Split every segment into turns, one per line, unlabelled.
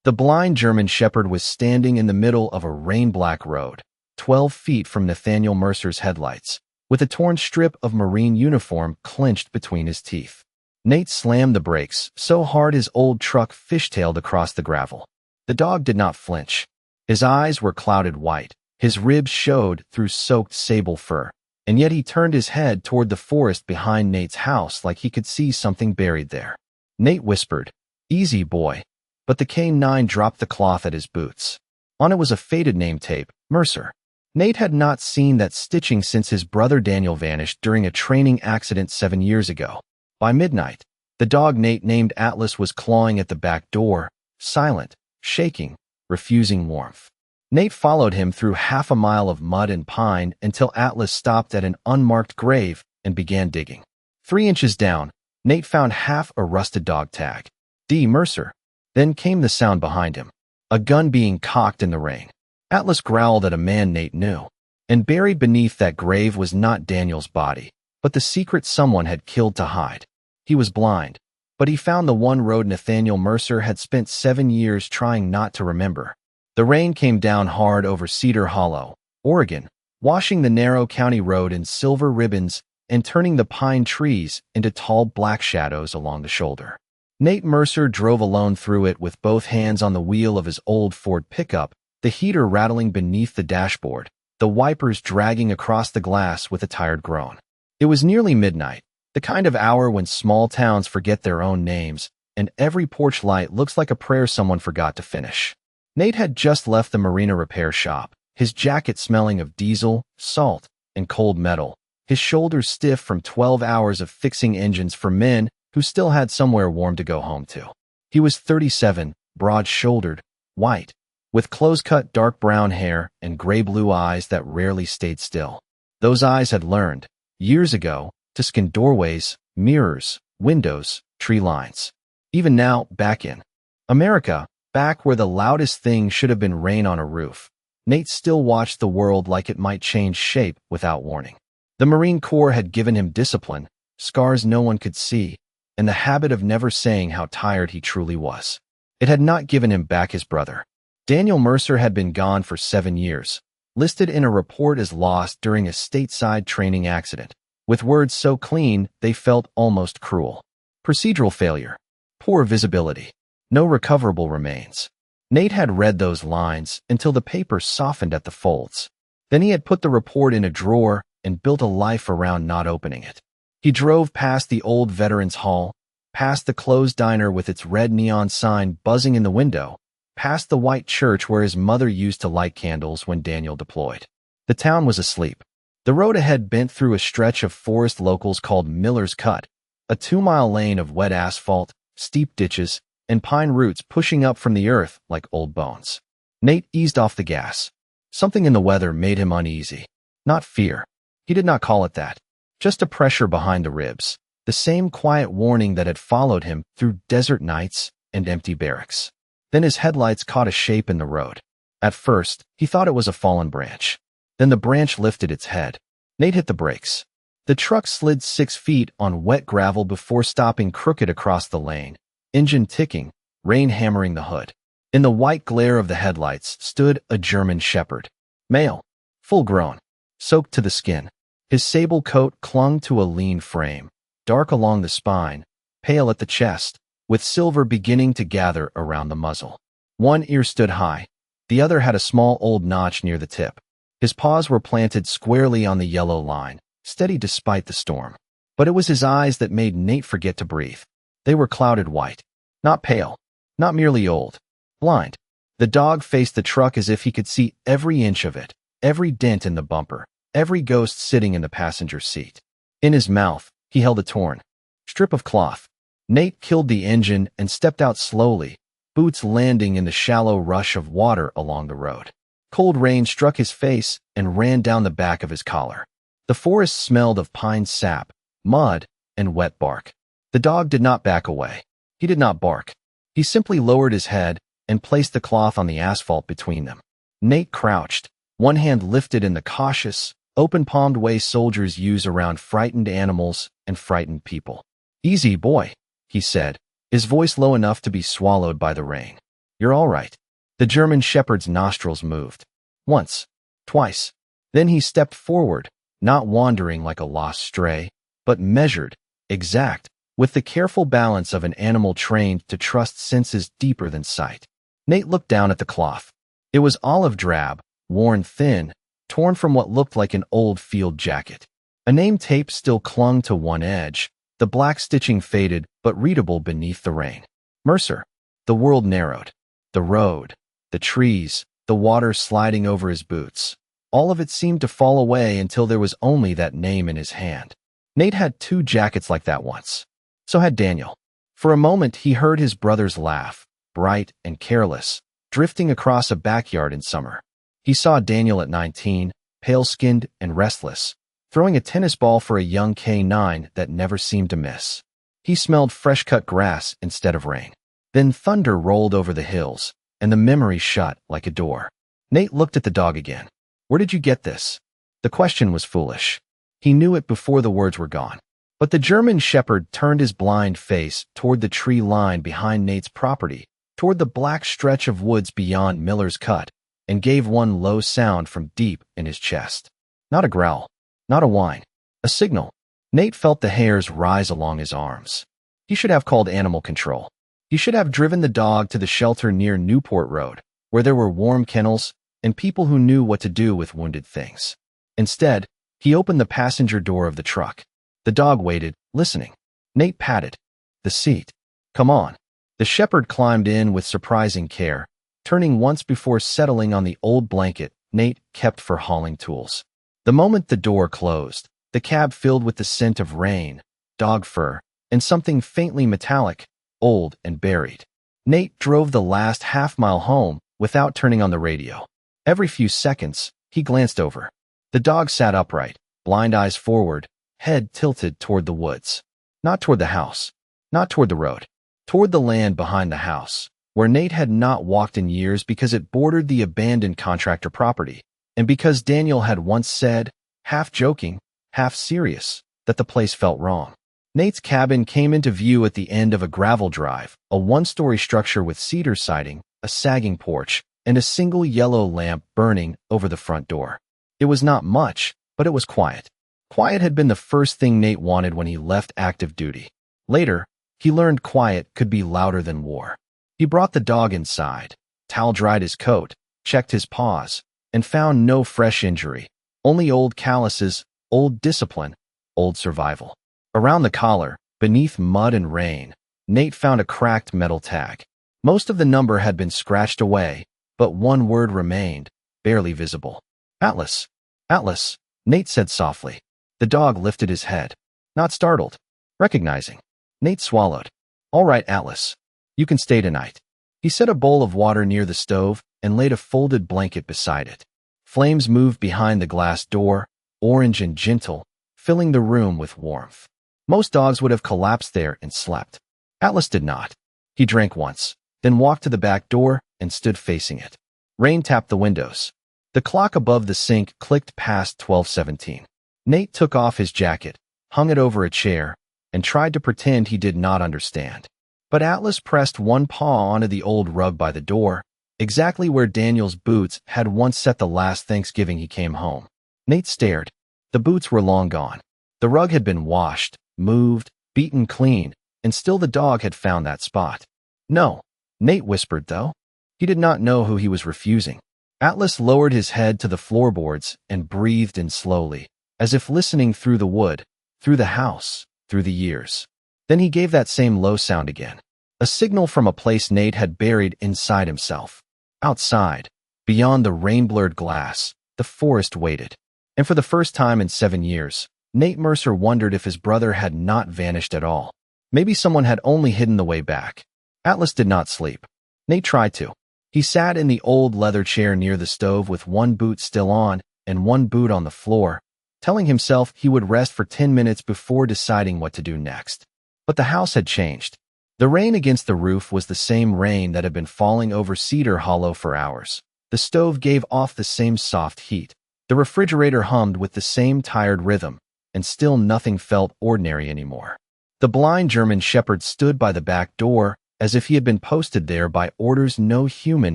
The blind German shepherd was standing in the middle of a rain-black road, 12 feet from Nathaniel Mercer's headlights, with a torn strip of Marine uniform clenched between his teeth. Nate slammed the brakes so hard his old truck fishtailed across the gravel. The dog did not flinch. His eyes were clouded white, his ribs showed through soaked sable fur, and yet he turned his head toward the forest behind Nate's house like he could see something buried there. Nate whispered, "Easy, boy," but the K-9 dropped the cloth at his boots. On it was a faded name tape, Mercer. Nate had not seen that stitching since his brother Daniel vanished during a training accident 7 years ago. By midnight, the dog Nate named Atlas was clawing at the back door, silent, shaking, refusing warmth. Nate followed him through half a mile of mud and pine until Atlas stopped at an unmarked grave and began digging. 3 inches down, Nate found half a rusted dog tag. D. Mercer. Then came the sound behind him, a gun being cocked in the rain. Atlas growled at a man Nate knew, and buried beneath that grave was not Daniel's body, but the secret someone had killed to hide. He was blind, but he found the one road Nathaniel Mercer had spent 7 years trying not to remember. The rain came down hard over Cedar Hollow, Oregon, washing the narrow county road in silver ribbons and turning the pine trees into tall black shadows along the shoulder. Nate Mercer drove alone through it with both hands on the wheel of his old Ford pickup, the heater rattling beneath the dashboard, the wipers dragging across the glass with a tired groan. It was nearly midnight, the kind of hour when small towns forget their own names, and every porch light looks like a prayer someone forgot to finish. Nate had just left the marina repair shop, his jacket smelling of diesel, salt, and cold metal, his shoulders stiff from 12 hours of fixing engines for men who still had somewhere warm to go home to. He was 37, broad-shouldered, white, with close-cut dark brown hair and gray-blue eyes that rarely stayed still. Those eyes had learned, years ago, to scan doorways, mirrors, windows, tree lines. Even now, back in America, back where the loudest thing should have been rain on a roof, Nate still watched the world like it might change shape without warning. The Marine Corps had given him discipline, scars no one could see, and the habit of never saying how tired he truly was. It had not given him back his brother. Daniel Mercer had been gone for 7 years, listed in a report as lost during a stateside training accident, with words so clean they felt almost cruel. Procedural failure. Poor visibility. No recoverable remains. Nate had read those lines until the paper softened at the folds. Then he had put the report in a drawer and built a life around not opening it. He drove past the old Veterans Hall, past the closed diner with its red neon sign buzzing in the window, past the white church where his mother used to light candles when Daniel deployed. The town was asleep. The road ahead bent through a stretch of forest locals called Miller's Cut, a 2-mile lane of wet asphalt, steep ditches, and pine roots pushing up from the earth like old bones. Nate eased off the gas. Something in the weather made him uneasy. Not fear. He did not call it that. Just a pressure behind the ribs, the same quiet warning that had followed him through desert nights and empty barracks. Then his headlights caught a shape in the road. At first, he thought it was a fallen branch. Then the branch lifted its head. Nate hit the brakes. The truck slid 6 feet on wet gravel before stopping crooked across the lane, engine ticking, rain hammering the hood. In the white glare of the headlights stood a German shepherd. Male, full-grown, soaked to the skin. His sable coat clung to a lean frame, dark along the spine, pale at the chest, with silver beginning to gather around the muzzle. One ear stood high. The other had a small old notch near the tip. His paws were planted squarely on the yellow line, steady despite the storm. But it was his eyes that made Nate forget to breathe. They were clouded white. Not pale. Not merely old. Blind. The dog faced the truck as if he could see every inch of it, every dent in the bumper, every ghost sitting in the passenger seat. In his mouth, he held a torn strip of cloth. Nate killed the engine and stepped out slowly, boots landing in the shallow rush of water along the road. Cold rain struck his face and ran down the back of his collar. The forest smelled of pine sap, mud, and wet bark. The dog did not back away. He did not bark. He simply lowered his head and placed the cloth on the asphalt between them. Nate crouched, one hand lifted in the cautious, open-palmed way soldiers use around frightened animals and frightened people. "Easy, boy," he said, his voice low enough to be swallowed by the rain. You're all right. The German shepherd's nostrils moved. Once. Twice. Then he stepped forward, not wandering like a lost stray, but measured, exact, with the careful balance of an animal trained to trust senses deeper than sight. Nate looked down at the cloth. It was olive drab, worn thin, torn from what looked like an old field jacket. A name tape still clung to one edge, the black stitching faded but readable beneath the rain. Mercer. The world narrowed. The road, the trees, the water sliding over his boots. All of it seemed to fall away until there was only that name in his hand. Nate had 2 jackets like that once. So had Daniel. For a moment he heard his brother's laugh, bright and careless, drifting across a backyard in summer. He saw Daniel at 19, pale-skinned and restless, throwing a tennis ball for a young K9 that never seemed to miss. He smelled fresh-cut grass instead of rain. Then thunder rolled over the hills, and the memory shut like a door. Nate looked at the dog again. Where did you get this? The question was foolish. He knew it before the words were gone. But the German shepherd turned his blind face toward the tree line behind Nate's property, toward the black stretch of woods beyond Miller's Cut, and gave one low sound from deep in his chest. Not a growl, not a whine, a signal. Nate felt the hairs rise along his arms. He should have called animal control. He should have driven the dog to the shelter near Newport Road, where there were warm kennels and people who knew what to do with wounded things. Instead, he opened the passenger door of the truck. The dog waited, listening. Nate patted the seat. Come on. The shepherd climbed in with surprising care, turning once before settling on the old blanket Nate kept for hauling tools. The moment the door closed, the cab filled with the scent of rain, dog fur, and something faintly metallic, old and buried. Nate drove the last half-mile home without turning on the radio. Every few seconds, he glanced over. The dog sat upright, blind eyes forward, head tilted toward the woods. Not toward the house. Not toward the road. Toward the land behind the house, where Nate had not walked in years because it bordered the abandoned contractor property, and because Daniel had once said, half joking, half serious, that the place felt wrong. Nate's cabin came into view at the end of a gravel drive, a one-story structure with cedar siding, a sagging porch, and a single yellow lamp burning over the front door. It was not much, but it was quiet. Quiet had been the first thing Nate wanted when he left active duty. Later, he learned quiet could be louder than war. He brought the dog inside, towel-dried his coat, checked his paws, and found no fresh injury, only old calluses, old discipline, old survival. Around the collar, beneath mud and rain, Nate found a cracked metal tag. Most of the number had been scratched away, but one word remained, barely visible. Atlas. Atlas, Nate said softly. The dog lifted his head, not startled, recognizing. Nate swallowed. All right, Atlas. You can stay tonight. He set a bowl of water near the stove and laid a folded blanket beside it. Flames moved behind the glass door, orange and gentle, filling the room with warmth. Most dogs would have collapsed there and slept. Atlas did not. He drank once, then walked to the back door and stood facing it. Rain tapped the windows. The clock above the sink clicked past 12:17. Nate took off his jacket, hung it over a chair, and tried to pretend he did not understand. But Atlas pressed one paw onto the old rug by the door, exactly where Daniel's boots had once set the last Thanksgiving he came home. Nate stared. The boots were long gone. The rug had been washed, moved, beaten clean, and still the dog had found that spot. No, Nate whispered, though. He did not know who he was refusing. Atlas lowered his head to the floorboards and breathed in slowly, as if listening through the wood, through the house, through the years. Then he gave that same low sound again, a signal from a place Nate had buried inside himself. Outside, beyond the rain-blurred glass, the forest waited. And for the first time in 7 years, Nate Mercer wondered if his brother had not vanished at all. Maybe someone had only hidden the way back. Atlas did not sleep. Nate tried to. He sat in the old leather chair near the stove with one boot still on and one boot on the floor, telling himself he would rest for 10 minutes before deciding what to do next. But the house had changed. The rain against the roof was the same rain that had been falling over Cedar Hollow for hours. The stove gave off the same soft heat. The refrigerator hummed with the same tired rhythm, and still nothing felt ordinary anymore. The blind German shepherd stood by the back door, as if he had been posted there by orders no human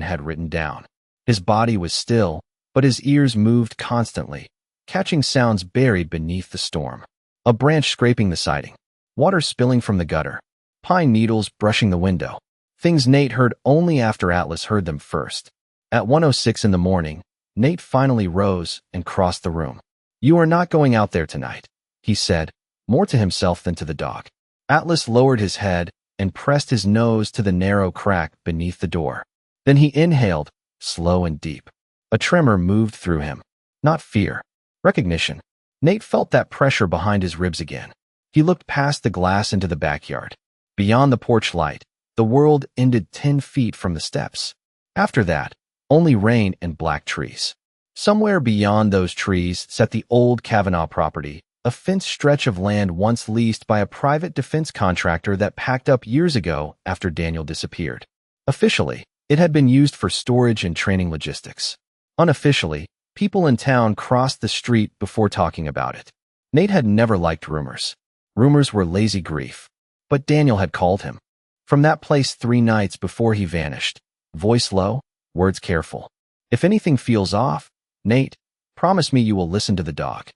had written down. His body was still, but his ears moved constantly, catching sounds buried beneath the storm. A branch scraping the siding, water spilling from the gutter, pine needles brushing the window. Things Nate heard only after Atlas heard them first. At 1:06 in the morning, Nate finally rose and crossed the room. "You are not going out there tonight," he said, more to himself than to the dog. Atlas lowered his head and pressed his nose to the narrow crack beneath the door. Then he inhaled, slow and deep. A tremor moved through him. Not fear. Recognition. Nate felt that pressure behind his ribs again. He looked past the glass into the backyard. Beyond the porch light, the world ended 10 feet from the steps. After that, only rain and black trees. Somewhere beyond those trees sat the old Kavanaugh property, a fenced stretch of land once leased by a private defense contractor that packed up years ago after Daniel disappeared. Officially, it had been used for storage and training logistics. Unofficially, people in town crossed the street before talking about it. Nate had never liked rumors. Rumors were lazy grief. But Daniel had called him. From that place 3 nights before he vanished. Voice low, words careful. "If anything feels off, Nate, promise me you will listen to the dog."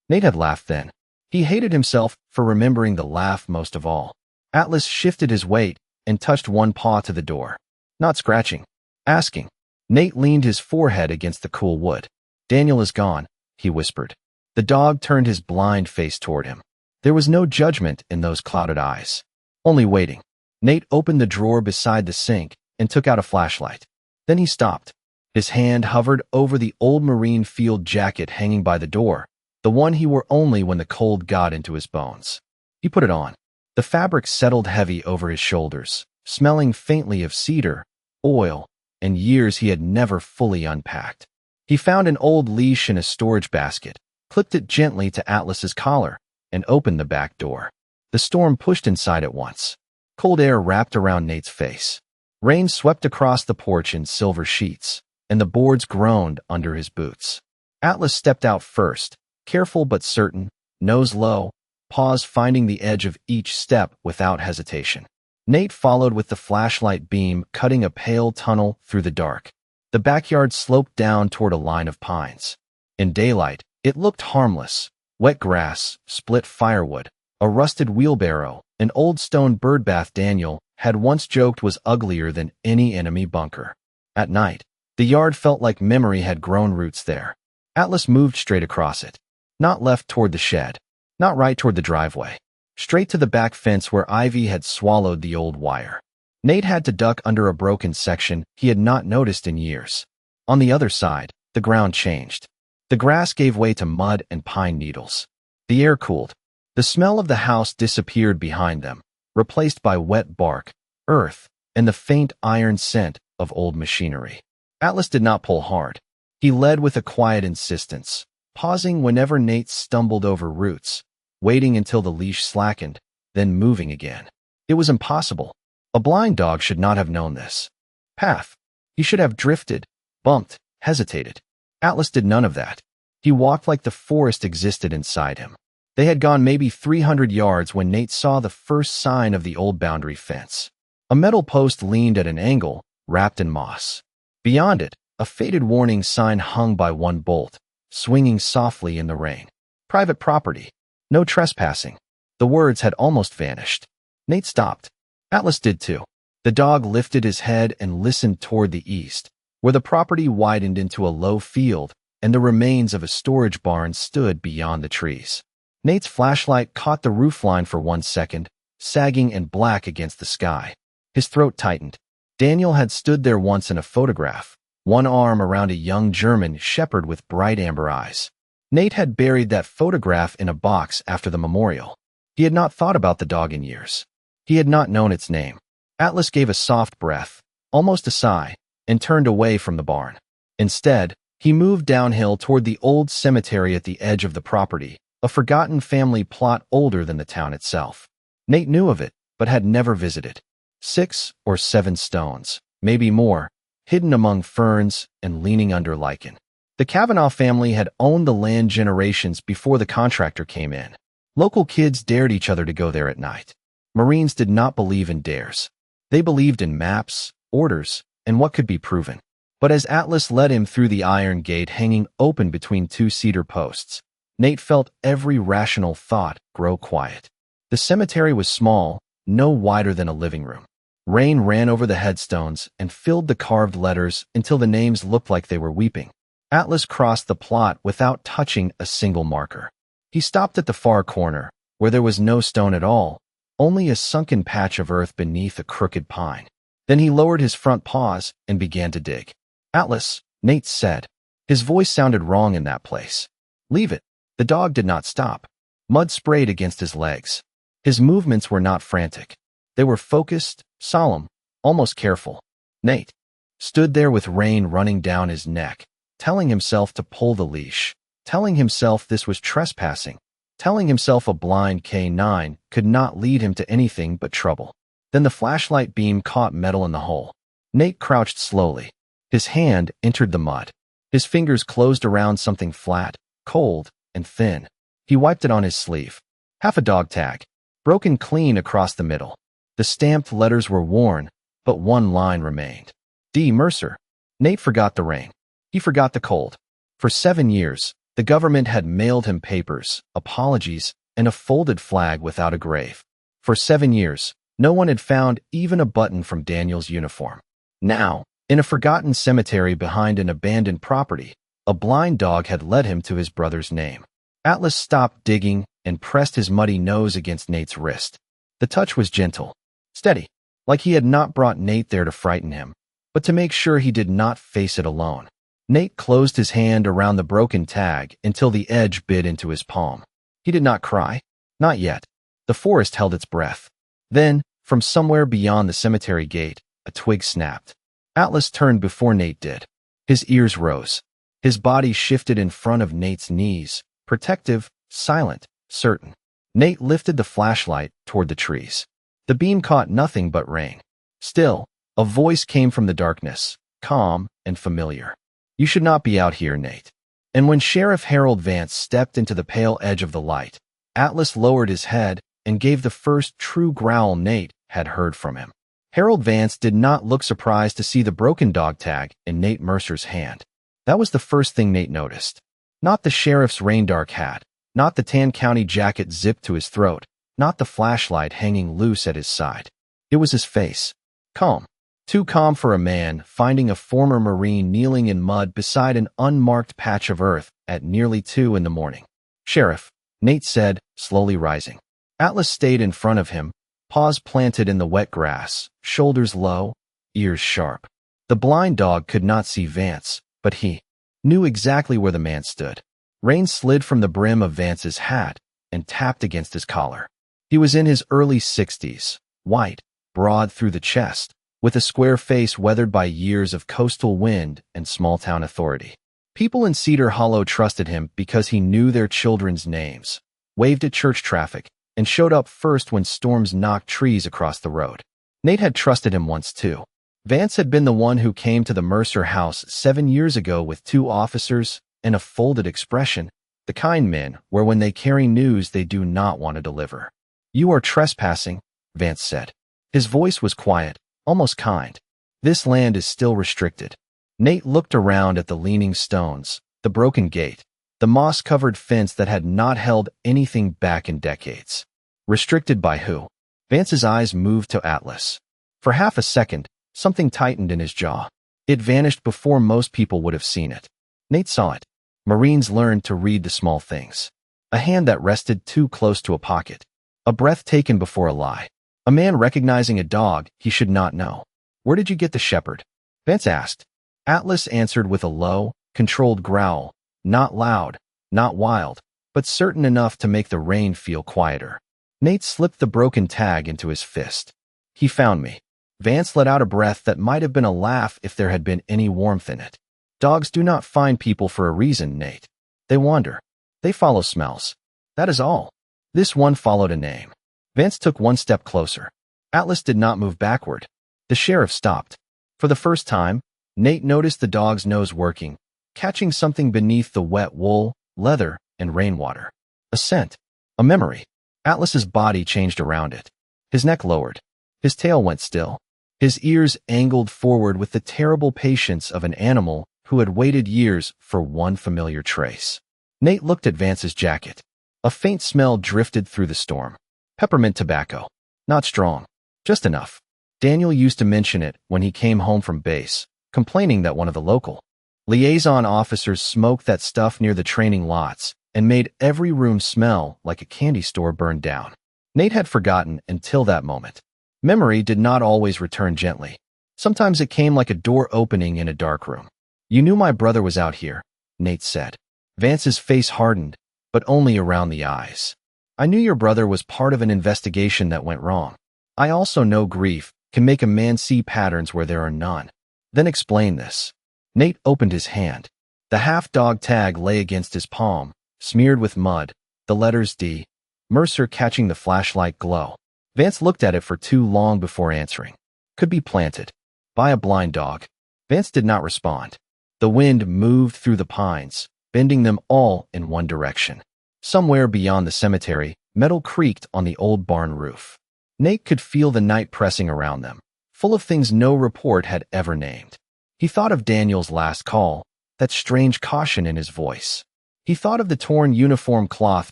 Nate had laughed then. He hated himself for remembering the laugh most of all. Atlas shifted his weight and touched one paw to the door. Not scratching. Asking. Nate leaned his forehead against the cool wood. "Daniel is gone," he whispered. The dog turned his blind face toward him. There was no judgment in those clouded eyes. Only waiting. Nate opened the drawer beside the sink and took out a flashlight. Then he stopped. His hand hovered over the old Marine field jacket hanging by the door, the one he wore only when the cold got into his bones. He put it on. The fabric settled heavy over his shoulders, smelling faintly of cedar, oil, and years he had never fully unpacked. He found an old leash in a storage basket, clipped it gently to Atlas's collar, and opened the back door. The storm pushed inside at once. Cold air wrapped around Nate's face. Rain swept across the porch in silver sheets, and the boards groaned under his boots. Atlas stepped out first, careful but certain, nose low, paws finding the edge of each step without hesitation. Nate followed with the flashlight beam cutting a pale tunnel through the dark. The backyard sloped down toward a line of pines. In daylight, it looked harmless. Wet grass, split firewood, a rusted wheelbarrow, an old stone birdbath Daniel had once joked was uglier than any enemy bunker. At night, the yard felt like memory had grown roots there. Atlas moved straight across it. Not left toward the shed, not right toward the driveway. Straight to the back fence where ivy had swallowed the old wire. Nate had to duck under a broken section he had not noticed in years. On the other side, the ground changed. The grass gave way to mud and pine needles. The air cooled. The smell of the house disappeared behind them, replaced by wet bark, earth, and the faint iron scent of old machinery. Atlas did not pull hard. He led with a quiet insistence, pausing whenever Nate stumbled over roots, waiting until the leash slackened, then moving again. It was impossible. A blind dog should not have known this path. He should have drifted, bumped, hesitated. Atlas did none of that. He walked like the forest existed inside him. They had gone maybe 300 yards when Nate saw the first sign of the old boundary fence. A metal post leaned at an angle, wrapped in moss. Beyond it, a faded warning sign hung by one bolt, swinging softly in the rain. Private property. No trespassing. The words had almost vanished. Nate stopped. Atlas did too. The dog lifted his head and listened toward the east, where the property widened into a low field and the remains of a storage barn stood beyond the trees. Nate's flashlight caught the roofline for 1 second, sagging and black against the sky. His throat tightened. Daniel had stood there once in a photograph, one arm around a young German shepherd with bright amber eyes. Nate had buried that photograph in a box after the memorial. He had not thought about the dog in years. He had not known its name. Atlas gave a soft breath, almost a sigh, and turned away from the barn. Instead, he moved downhill toward the old cemetery at the edge of the property, a forgotten family plot older than the town itself. Nate knew of it, but had never visited. 6 or 7 stones, maybe more, hidden among ferns and leaning under lichen. The Kavanaugh family had owned the land generations before the contractor came in. Local kids dared each other to go there at night. Marines did not believe in dares. They believed in maps, orders, and what could be proven. But as Atlas led him through the iron gate hanging open between two cedar posts, Nate felt every rational thought grow quiet. The cemetery was small, no wider than a living room. Rain ran over the headstones and filled the carved letters until the names looked like they were weeping. Atlas crossed the plot without touching a single marker. He stopped at the far corner, where there was no stone at all, only a sunken patch of earth beneath a crooked pine. Then he lowered his front paws and began to dig. "Atlas," Nate said. His voice sounded wrong in that place. "Leave it." The dog did not stop. Mud sprayed against his legs. His movements were not frantic. They were focused, solemn, almost careful. Nate stood there with rain running down his neck, telling himself to pull the leash, telling himself this was trespassing, telling himself a blind K9 could not lead him to anything but trouble. Then the flashlight beam caught metal in the hole. Nate crouched slowly. His hand entered the mud. His fingers closed around something flat, cold, and thin. He wiped it on his sleeve. Half a dog tag, broken clean across the middle. The stamped letters were worn, but one line remained. D. Mercer. Nate forgot the rain. He forgot the cold. For 7 years, the government had mailed him papers, apologies, and a folded flag without a grave. For 7 years, no one had found even a button from Daniel's uniform. Now, in a forgotten cemetery behind an abandoned property, a blind dog had led him to his brother's name. Atlas stopped digging and pressed his muddy nose against Nate's wrist. The touch was gentle, steady, like he had not brought Nate there to frighten him, but to make sure he did not face it alone. Nate closed his hand around the broken tag until the edge bit into his palm. He did not cry. Not yet. The forest held its breath. Then, from somewhere beyond the cemetery gate, a twig snapped. Atlas turned before Nate did. His ears rose. His body shifted in front of Nate's knees, protective, silent, certain. Nate lifted the flashlight toward the trees. The beam caught nothing but rain. Still, a voice came from the darkness, calm and familiar. "You should not be out here, Nate." And when Sheriff Harold Vance stepped into the pale edge of the light, Atlas lowered his head and gave the first true growl Nate had heard from him. Harold Vance did not look surprised to see the broken dog tag in Nate Mercer's hand. That was the first thing Nate noticed. Not the sheriff's rain-dark hat, not the tan county jacket zipped to his throat, not the flashlight hanging loose at his side. It was his face. Calm. Too calm for a man finding a former Marine kneeling in mud beside an unmarked patch of earth at nearly 2 in the morning. "Sheriff," Nate said, slowly rising. Atlas stayed in front of him, paws planted in the wet grass, shoulders low, ears sharp. The blind dog could not see Vance, but he knew exactly where the man stood. Rain slid from the brim of Vance's hat and tapped against his collar. He was in his early 60s, white, broad through the chest, with a square face weathered by years of coastal wind and small-town authority. People in Cedar Hollow trusted him because he knew their children's names, waved at church traffic, and showed up first when storms knocked trees across the road. Nate had trusted him once too. Vance had been the one who came to the Mercer house 7 years ago with 2 officers and a folded expression, the kind men where when they carry news they do not want to deliver. "You are trespassing," Vance said. His voice was quiet, almost kind. "This land is still restricted." Nate looked around at the leaning stones, the broken gate, the moss-covered fence that had not held anything back in decades. Restricted by who? Vance's eyes moved to Atlas. For half a second, something tightened in his jaw. It vanished before most people would have seen it. Nate saw it. Marines learned to read the small things. A hand that rested too close to a pocket. A breath taken before a lie. A man recognizing a dog he should not know. "Where did you get the shepherd?" Vance asked. Atlas answered with a low, controlled growl, not loud, not wild, but certain enough to make the rain feel quieter. Nate slipped the broken tag into his fist. "He found me." Vance let out a breath that might have been a laugh if there had been any warmth in it. "Dogs do not find people for a reason, Nate. They wander. They follow smells. That is all." This one followed a name. Vance took one step closer. Atlas did not move backward. The sheriff stopped. For the first time, Nate noticed the dog's nose working, catching something beneath the wet wool, leather, and rainwater. A scent. A memory. Atlas's body changed around it. His neck lowered. His tail went still. his ears angled forward with the terrible patience of an animal who had waited years for one familiar trace. Nate looked at Vance's jacket. A faint smell drifted through the storm. Peppermint tobacco. Not strong. Just enough. Daniel used to mention it when he came home from base, complaining that one of the local liaison officers smoked that stuff near the training lots and made every room smell like a candy store burned down. Nate had forgotten until that moment. Memory did not always return gently. Sometimes it came like a door opening in a dark room. "You knew my brother was out here," Nate said. Vance's face hardened, but only around the eyes. "I knew your brother was part of an investigation that went wrong. I also know grief can make a man see patterns where there are none." "Then explain this." Nate opened his hand. The half-dog tag lay against his palm, smeared with mud, the letters D. Mercer catching the flashlight glow. Vance looked at it for too long before answering. "Could be planted. By a blind dog." Vance did not respond. The wind moved through the pines, bending them all in one direction. Somewhere beyond the cemetery, metal creaked on the old barn roof. Nate could feel the night pressing around them, full of things no report had ever named. He thought of Daniel's last call, that strange caution in his voice. He thought of the torn uniform cloth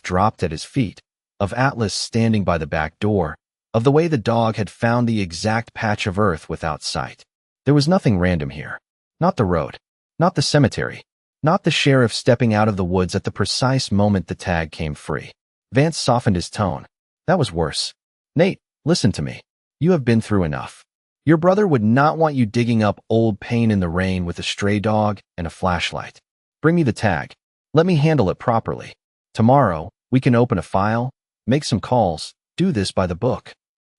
dropped at his feet, of Atlas standing by the back door, of the way the dog had found the exact patch of earth without sight. There was nothing random here. Not the road, not the cemetery, not the sheriff stepping out of the woods at the precise moment the tag came free. Vance softened his tone. "That was worse. Nate, listen to me. You have been through enough. Your brother would not want you digging up old pain in the rain with a stray dog and a flashlight. Bring me the tag. Let me handle it properly. Tomorrow, we can open a file, make some calls, do this by the book."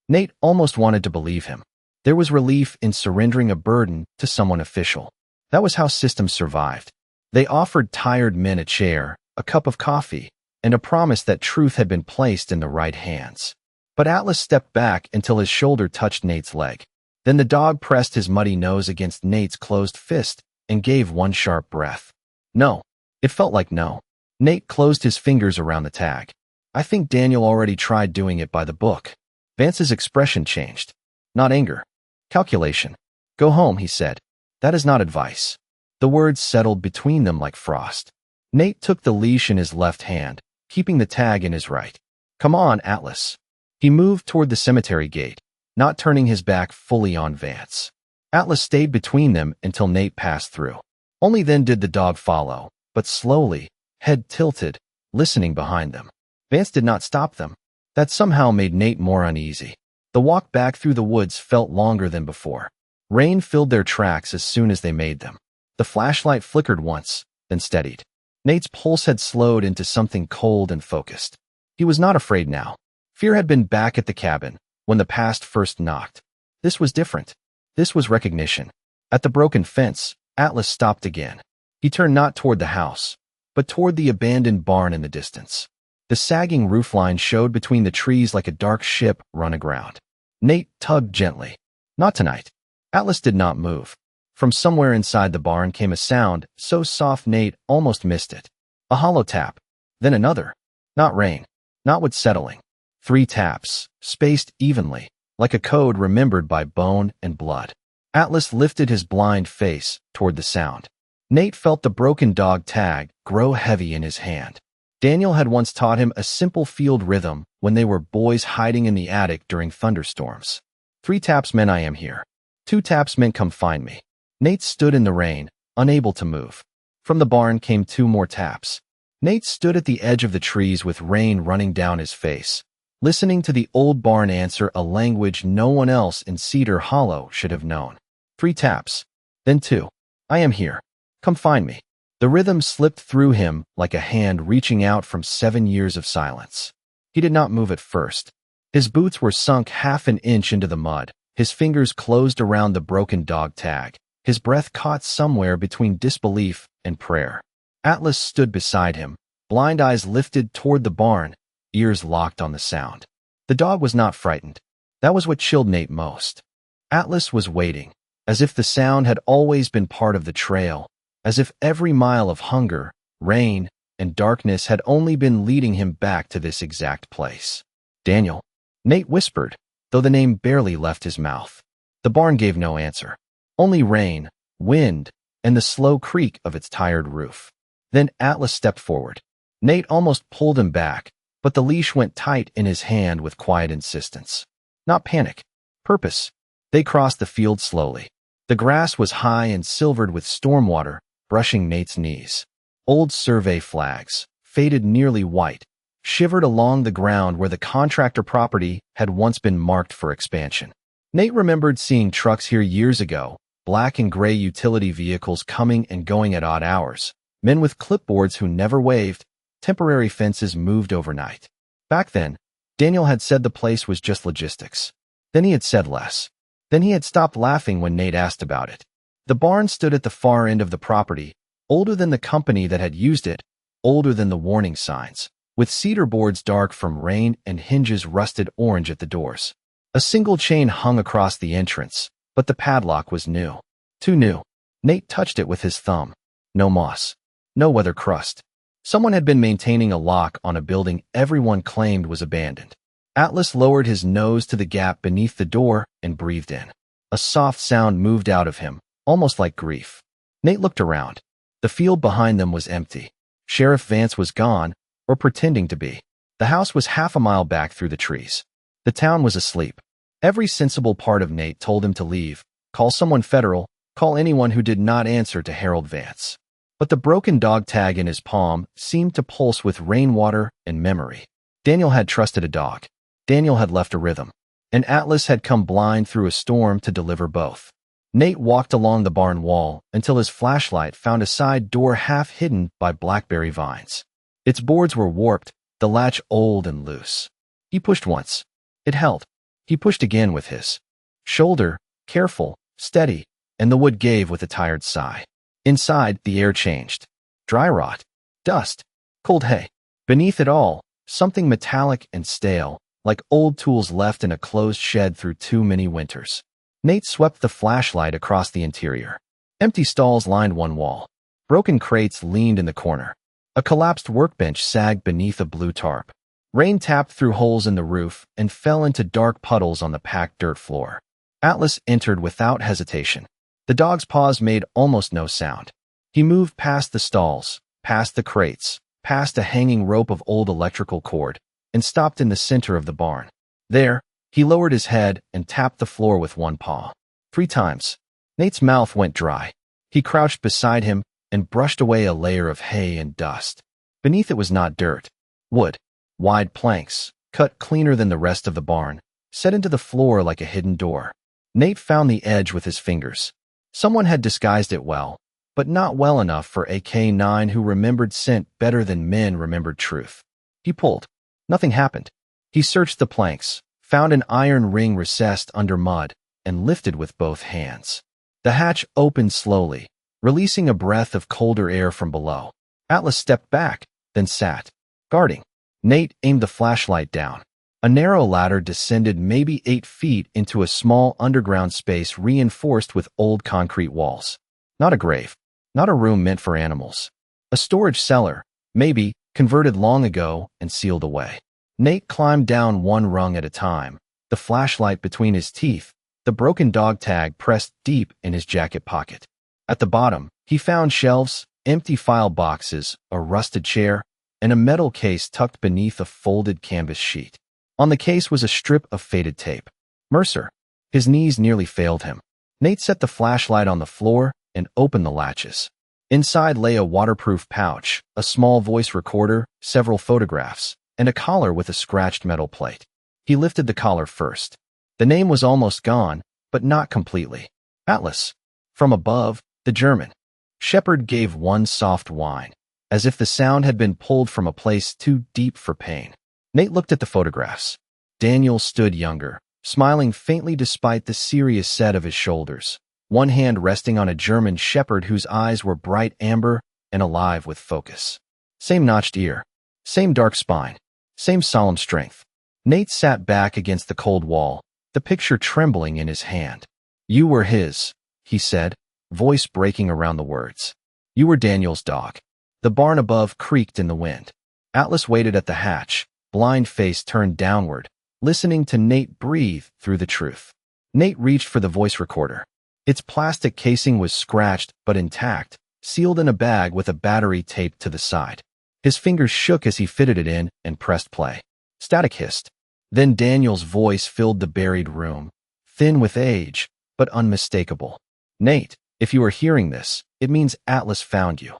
Nate almost wanted to believe him. There was relief in surrendering a burden to someone official. That was how systems survived. They offered tired men a chair, a cup of coffee, and a promise that truth had been placed in the right hands. But Atlas stepped back until his shoulder touched Nate's leg. Then the dog pressed his muddy nose against Nate's closed fist and gave one sharp breath. No. It felt like no. Nate closed his fingers around the tag. "I think Daniel already tried doing it by the book." Vance's expression changed. Not anger. Calculation. "Go home," he said. "That is not advice." The words settled between them like frost. Nate took the leash in his left hand, keeping the tag in his right. "Come on, Atlas." He moved toward the cemetery gate, not turning his back fully on Vance. Atlas stayed between them until Nate passed through. Only then did the dog follow, but slowly, head tilted, listening behind them. Vance did not stop them. That somehow made Nate more uneasy. The walk back through the woods felt longer than before. Rain filled their tracks as soon as they made them. The flashlight flickered once, then steadied. Nate's pulse had slowed into something cold and focused. He was not afraid now. Fear had been back at the cabin when the past first knocked. This was different. This was recognition. At the broken fence, Atlas stopped again. He turned not toward the house, but toward the abandoned barn in the distance. The sagging roofline showed between the trees like a dark ship run aground. Nate tugged gently. Not tonight. Atlas did not move. From somewhere inside the barn came a sound so soft Nate almost missed it. A hollow tap. Then another. Not rain. Not wood settling. 3 taps, spaced evenly, like a code remembered by bone and blood. Atlas lifted his blind face toward the sound. Nate felt the broken dog tag grow heavy in his hand. Daniel had once taught him a simple field rhythm when they were boys hiding in the attic during thunderstorms. 3 taps meant "I am here." 2 taps meant "come find me." Nate stood in the rain, unable to move. From the barn came 2 more taps. Nate stood at the edge of the trees with rain running down his face, listening to the old barn answer a language no one else in Cedar Hollow should have known. 3 taps. Then 2. "I am here. Come find me." The rhythm slipped through him like a hand reaching out from 7 years of silence. He did not move at first. His boots were sunk half an inch into the mud. His fingers closed around the broken dog tag. His breath caught somewhere between disbelief and prayer. Atlas stood beside him, blind eyes lifted toward the barn, ears locked on the sound. The dog was not frightened. That was what chilled Nate most. Atlas was waiting, as if the sound had always been part of the trail, as if every mile of hunger, rain, and darkness had only been leading him back to this exact place. "Daniel," Nate whispered, though the name barely left his mouth. The barn gave no answer. Only rain, wind, and the slow creak of its tired roof. Then Atlas stepped forward. Nate almost pulled him back, but the leash went tight in his hand with quiet insistence. Not panic. Purpose. They crossed the field slowly. The grass was high and silvered with storm water, brushing Nate's knees. Old survey flags, faded nearly white, shivered along the ground where the contractor property had once been marked for expansion. Nate remembered seeing trucks here years ago, black and gray utility vehicles coming and going at odd hours, men with clipboards who never waved, temporary fences moved overnight. Back then, Daniel had said the place was just logistics. Then he had said less. Then he had stopped laughing when Nate asked about it. The barn stood at the far end of the property, older than the company that had used it, older than the warning signs, with cedar boards dark from rain and hinges rusted orange at the doors. A single chain hung across the entrance, but the padlock was new. Too new. Nate touched it with his thumb. No moss. No weather crust. Someone had been maintaining a lock on a building everyone claimed was abandoned. Atlas lowered his nose to the gap beneath the door and breathed in. A soft sound moved out of him, almost like grief. Nate looked around. The field behind them was empty. Sheriff Vance was gone, or pretending to be. The house was half a mile back through the trees. The town was asleep. Every sensible part of Nate told him to leave, call someone federal, call anyone who did not answer to Harold Vance. But the broken dog tag in his palm seemed to pulse with rainwater and memory. Daniel had trusted a dog. Daniel had left a rhythm. And Atlas had come blind through a storm to deliver both. Nate walked along the barn wall until his flashlight found a side door half hidden by blackberry vines. Its boards were warped, the latch old and loose. He pushed once. It held. He pushed again with his shoulder, careful, steady, and the wood gave with a tired sigh. Inside, the air changed. Dry rot, dust, cold hay. Beneath it all, something metallic and stale, like old tools left in a closed shed through too many winters. Nate swept the flashlight across the interior. Empty stalls lined one wall. Broken crates leaned in the corner. A collapsed workbench sagged beneath a blue tarp. Rain tapped through holes in the roof and fell into dark puddles on the packed dirt floor. Atlas entered without hesitation. The dog's paws made almost no sound. He moved past the stalls, past the crates, past a hanging rope of old electrical cord, and stopped in the center of the barn. There, he lowered his head and tapped the floor with one paw. 3 times. Nate's mouth went dry. He crouched beside him and brushed away a layer of hay and dust. Beneath it was not dirt. Wood. Wide planks, cut cleaner than the rest of the barn, set into the floor like a hidden door. Nate found the edge with his fingers. Someone had disguised it well, but not well enough for a K9 who remembered scent better than men remembered truth. He pulled. Nothing happened. He searched the planks, found an iron ring recessed under mud, and lifted with both hands. The hatch opened slowly, releasing a breath of colder air from below. Atlas stepped back, then sat, guarding. Nate aimed the flashlight down. A narrow ladder descended maybe 8 feet into a small underground space reinforced with old concrete walls. Not a grave. Not a room meant for animals. A storage cellar, maybe, converted long ago and sealed away. Nate climbed down one rung at a time, the flashlight between his teeth, the broken dog tag pressed deep in his jacket pocket. At the bottom, he found shelves, empty file boxes, a rusted chair, and a metal case tucked beneath a folded canvas sheet. On the case was a strip of faded tape. Mercer. His knees nearly failed him. Nate set the flashlight on the floor and opened the latches. Inside lay a waterproof pouch, a small voice recorder, several photographs, and a collar with a scratched metal plate. He lifted the collar first. The name was almost gone, but not completely. Atlas. From above, the German. Shepard gave one soft whine, as if the sound had been pulled from a place too deep for pain. Nate looked at the photographs. Daniel stood younger, smiling faintly despite the serious set of his shoulders, one hand resting on a German shepherd whose eyes were bright amber and alive with focus. Same notched ear, same dark spine, same solemn strength. Nate sat back against the cold wall, the picture trembling in his hand. You were his, he said, voice breaking around the words. You were Daniel's dog. The barn above creaked in the wind. Atlas waited at the hatch, blind face turned downward, listening to Nate breathe through the truth. Nate reached for the voice recorder. Its plastic casing was scratched but intact, sealed in a bag with a battery taped to the side. His fingers shook as he fitted it in and pressed play. Static hissed. Then Daniel's voice filled the buried room, thin with age, but unmistakable. Nate, if you are hearing this, it means Atlas found you.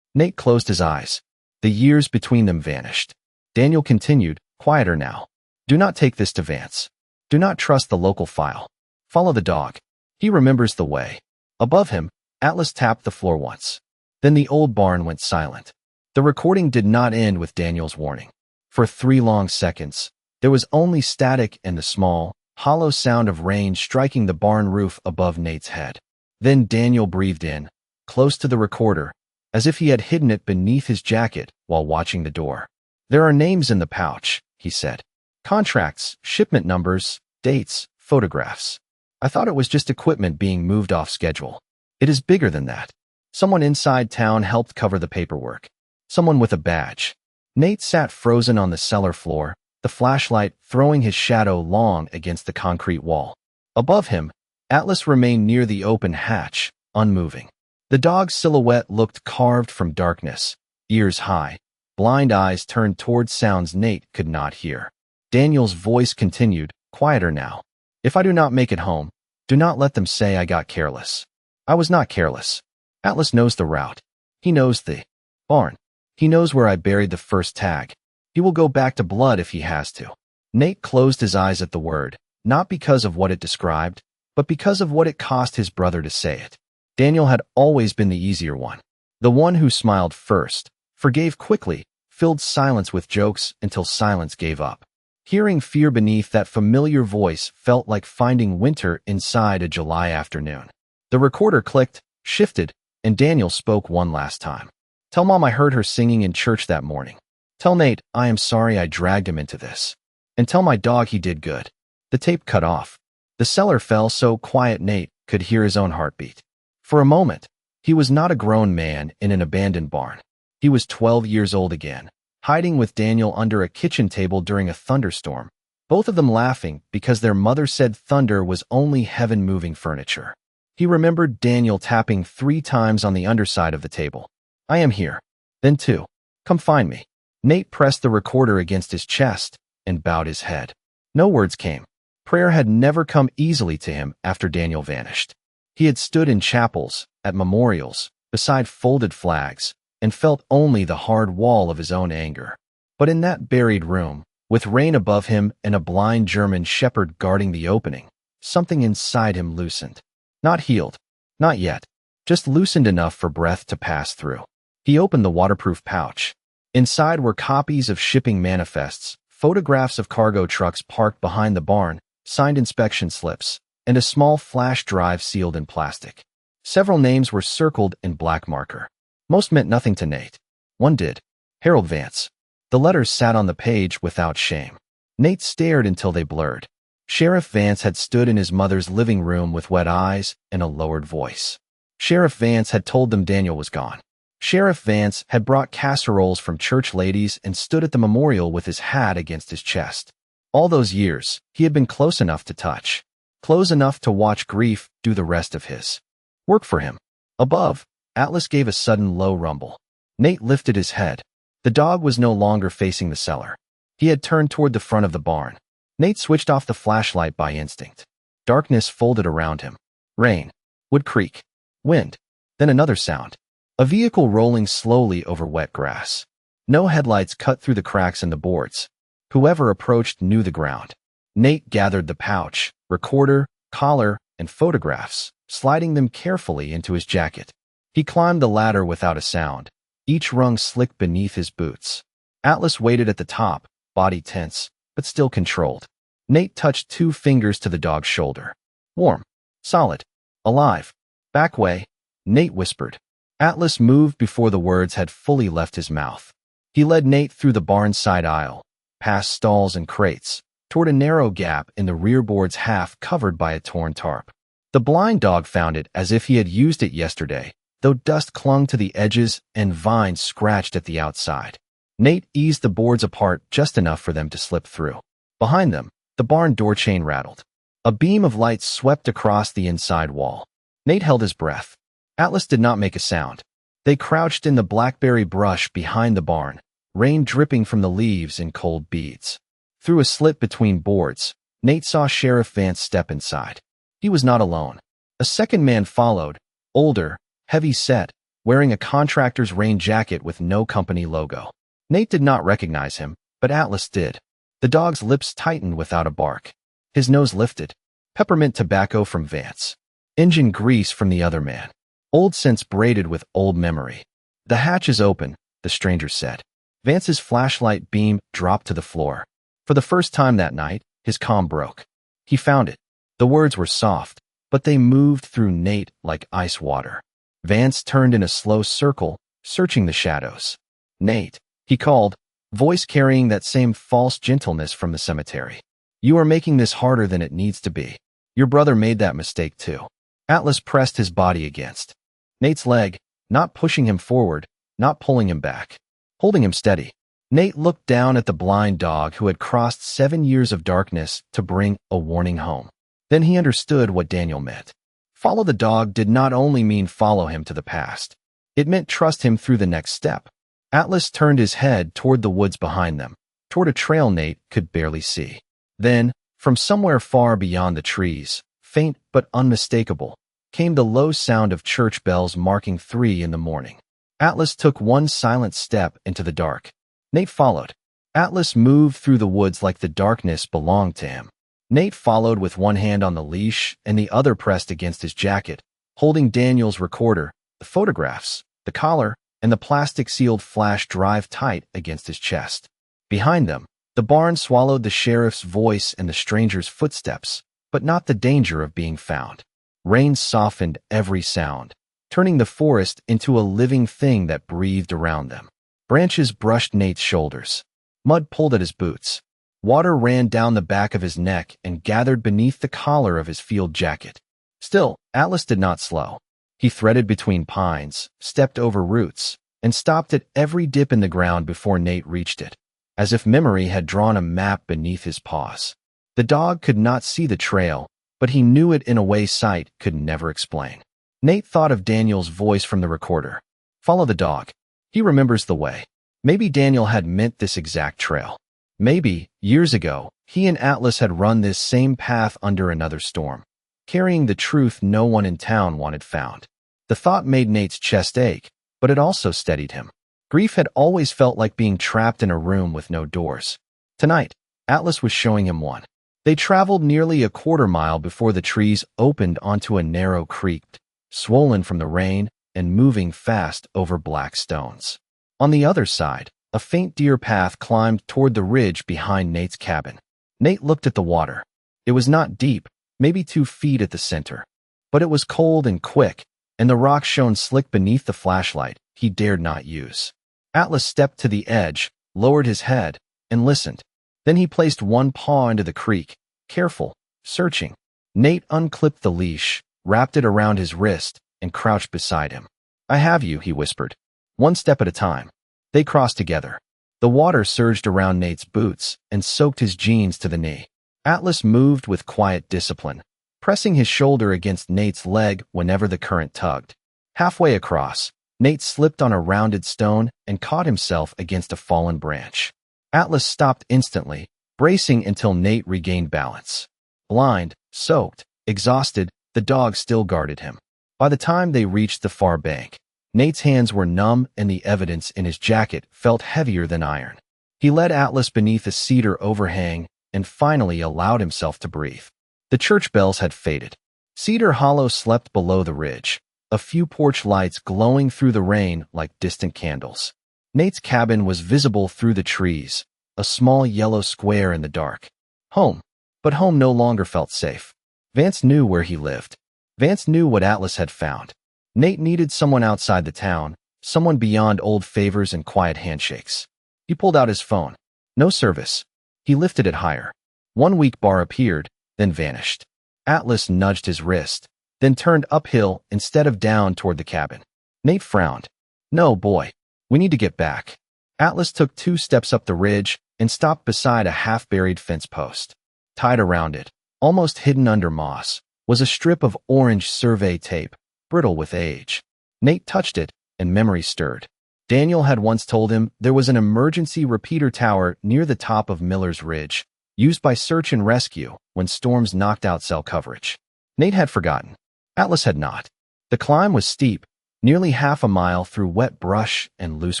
Nate closed his eyes. The years between them vanished. Daniel continued, quieter now. Do not take this to Vance. Do not trust the local file. Follow the dog. He remembers the way. Above him, Atlas tapped the floor once. Then the old barn went silent. The recording did not end with Daniel's warning. For 3 long seconds, there was only static and the small, hollow sound of rain striking the barn roof above Nate's head. Then Daniel breathed in, close to the recorder, as if he had hidden it beneath his jacket while watching the door. There are names in the pouch, he said. Contracts, shipment numbers, dates, photographs. I thought it was just equipment being moved off schedule. It is bigger than that. Someone inside town helped cover the paperwork. Someone with a badge. Nate sat frozen on the cellar floor, the flashlight throwing his shadow long against the concrete wall. Above him, Atlas remained near the open hatch, unmoving. The dog's silhouette looked carved from darkness, ears high, blind eyes turned toward sounds Nate could not hear. Daniel's voice continued, quieter now. If I do not make it home, do not let them say I got careless. I was not careless. Atlas knows the route. He knows the barn. He knows where I buried the first tag. He will go back to blood if he has to. Nate closed his eyes at the word, not because of what it described, but because of what it cost his brother to say it. Daniel had always been the easier one. The one who smiled first, forgave quickly, filled silence with jokes until silence gave up. Hearing fear beneath that familiar voice felt like finding winter inside a July afternoon. The recorder clicked, shifted, and Daniel spoke one last time. Tell Mom I heard her singing in church that morning. Tell Nate I am sorry I dragged him into this. And tell my dog he did good. The tape cut off. The cellar fell so quiet Nate could hear his own heartbeat. For a moment, he was not a grown man in an abandoned barn. He was 12 years old again, hiding with Daniel under a kitchen table during a thunderstorm, both of them laughing because their mother said thunder was only heaven-moving furniture. He remembered Daniel tapping 3 times on the underside of the table. I am here. Then 2. Come find me. Nate pressed the recorder against his chest and bowed his head. No words came. Prayer had never come easily to him after Daniel vanished. He had stood in chapels, at memorials, beside folded flags, and felt only the hard wall of his own anger. But in that buried room, with rain above him and a blind German shepherd guarding the opening, something inside him loosened. Not healed. Not yet. Just loosened enough for breath to pass through. He opened the waterproof pouch. Inside were copies of shipping manifests, photographs of cargo trucks parked behind the barn, signed inspection slips, and a small flash drive sealed in plastic. Several names were circled in black marker. Most meant nothing to Nate. One did. Harold Vance. The letters sat on the page without shame. Nate stared until they blurred. Sheriff Vance had stood in his mother's living room with wet eyes and a lowered voice. Sheriff Vance had told them Daniel was gone. Sheriff Vance had brought casseroles from church ladies and stood at the memorial with his hat against his chest. All those years, he had been close enough to touch. Close enough to watch grief do the rest of his work for him. Above, Atlas gave a sudden low rumble. Nate lifted his head. The dog was no longer facing the cellar. He had turned toward the front of the barn. Nate switched off the flashlight by instinct. Darkness folded around him. Rain. Wood creak. Wind. Then another sound. A vehicle rolling slowly over wet grass. No headlights cut through the cracks in the boards. Whoever approached knew the ground. Nate gathered the pouch, recorder, collar, and photographs, sliding them carefully into his jacket. He climbed the ladder without a sound, each rung slick beneath his boots. Atlas waited at the top, body tense, but still controlled. Nate touched 2 fingers to the dog's shoulder. Warm. Solid. Alive. Back way. Nate whispered. Atlas moved before the words had fully left his mouth. He led Nate through the barn side aisle, past stalls and crates, toward a narrow gap in the rear board's half covered by a torn tarp. The blind dog found it as if he had used it yesterday, though dust clung to the edges and vines scratched at the outside. Nate eased the boards apart just enough for them to slip through. Behind them, the barn door chain rattled. A beam of light swept across the inside wall. Nate held his breath. Atlas did not make a sound. They crouched in the blackberry brush behind the barn, rain dripping from the leaves in cold beads. Through a slit between boards, Nate saw Sheriff Vance step inside. He was not alone. A second man followed, older, heavy-set, wearing a contractor's rain jacket with no company logo. Nate did not recognize him, but Atlas did. The dog's lips tightened without a bark. His nose lifted. Peppermint tobacco from Vance. Engine grease from the other man. Old scents braided with old memory. The hatch is open, the stranger said. Vance's flashlight beam dropped to the floor. For the first time that night, his calm broke. He found it. The words were soft, but they moved through Nate like ice water. Vance turned in a slow circle, searching the shadows. Nate, he called, voice carrying that same false gentleness from the cemetery. You are making this harder than it needs to be. Your brother made that mistake too. Atlas pressed his body against Nate's leg, not pushing him forward, not pulling him back, holding him steady. Nate looked down at the blind dog who had crossed 7 years of darkness to bring a warning home. Then he understood what Daniel meant. Follow the dog did not only mean follow him to the past. It meant trust him through the next step. Atlas turned his head toward the woods behind them, toward a trail Nate could barely see. Then, from somewhere far beyond the trees, faint but unmistakable, came the low sound of church bells marking 3 in the morning. Atlas took one silent step into the dark. Nate followed. Atlas moved through the woods like the darkness belonged to him. Nate followed with one hand on the leash and the other pressed against his jacket, holding Daniel's recorder, the photographs, the collar, and the plastic-sealed flash drive tight against his chest. Behind them, the barn swallowed the sheriff's voice and the stranger's footsteps, but not the danger of being found. Rain softened every sound, turning the forest into a living thing that breathed around them. Branches brushed Nate's shoulders. Mud pulled at his boots. Water ran down the back of his neck and gathered beneath the collar of his field jacket. Still, Atlas did not slow. He threaded between pines, stepped over roots, and stopped at every dip in the ground before Nate reached it, as if memory had drawn a map beneath his paws. The dog could not see the trail, but he knew it in a way sight could never explain. Nate thought of Daniel's voice from the recorder. Follow the dog. He remembers the way. Maybe Daniel had meant this exact trail. Maybe, years ago, he and Atlas had run this same path under another storm, carrying the truth no one in town wanted found. The thought made Nate's chest ache, but it also steadied him. Grief had always felt like being trapped in a room with no doors. Tonight, Atlas was showing him one. They traveled nearly a quarter-mile before the trees opened onto a narrow creek, swollen from the rain and moving fast over black stones. On the other side, a faint deer path climbed toward the ridge behind Nate's cabin. Nate looked at the water. It was not deep, maybe 2 feet at the center, but it was cold and quick, and the rocks shone slick beneath the flashlight he dared not use. Atlas stepped to the edge, lowered his head, and listened. Then he placed one paw into the creek, careful, searching. Nate unclipped the leash, wrapped it around his wrist, and crouched beside him. I have you, he whispered. One step at a time. They crossed together. The water surged around Nate's boots and soaked his jeans to the knee. Atlas moved with quiet discipline, pressing his shoulder against Nate's leg whenever the current tugged. Halfway across, Nate slipped on a rounded stone and caught himself against a fallen branch. Atlas stopped instantly, bracing until Nate regained balance. Blind, soaked, exhausted, the dog still guarded him. By the time they reached the far bank, Nate's hands were numb and the evidence in his jacket felt heavier than iron. He led Atlas beneath a cedar overhang and finally allowed himself to breathe. The church bells had faded. Cedar Hollow slept below the ridge, a few porch lights glowing through the rain like distant candles. Nate's cabin was visible through the trees, a small yellow square in the dark. Home. But home no longer felt safe. Vance knew where he lived. Vance knew what Atlas had found. Nate needed someone outside the town, someone beyond old favors and quiet handshakes. He pulled out his phone. No service. He lifted it higher. One weak bar appeared, then vanished. Atlas nudged his wrist, then turned uphill instead of down toward the cabin. Nate frowned. No, boy. We need to get back. Atlas took 2 steps up the ridge and stopped beside a half-buried fence post. Tied around it, Almost hidden under moss was a strip of orange survey tape, brittle with age. Nate touched it, and memory stirred. Daniel had once told him there was an emergency repeater tower near the top of Miller's Ridge, used by search and rescue when storms knocked out cell coverage. Nate had forgotten. Atlas had not. The climb was steep, nearly half a mile through wet brush and loose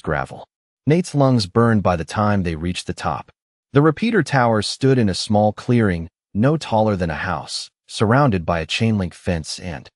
gravel. Nate's lungs burned by the time they reached the top. The repeater tower stood in a small clearing, no taller than a house, surrounded by a chain-link fence and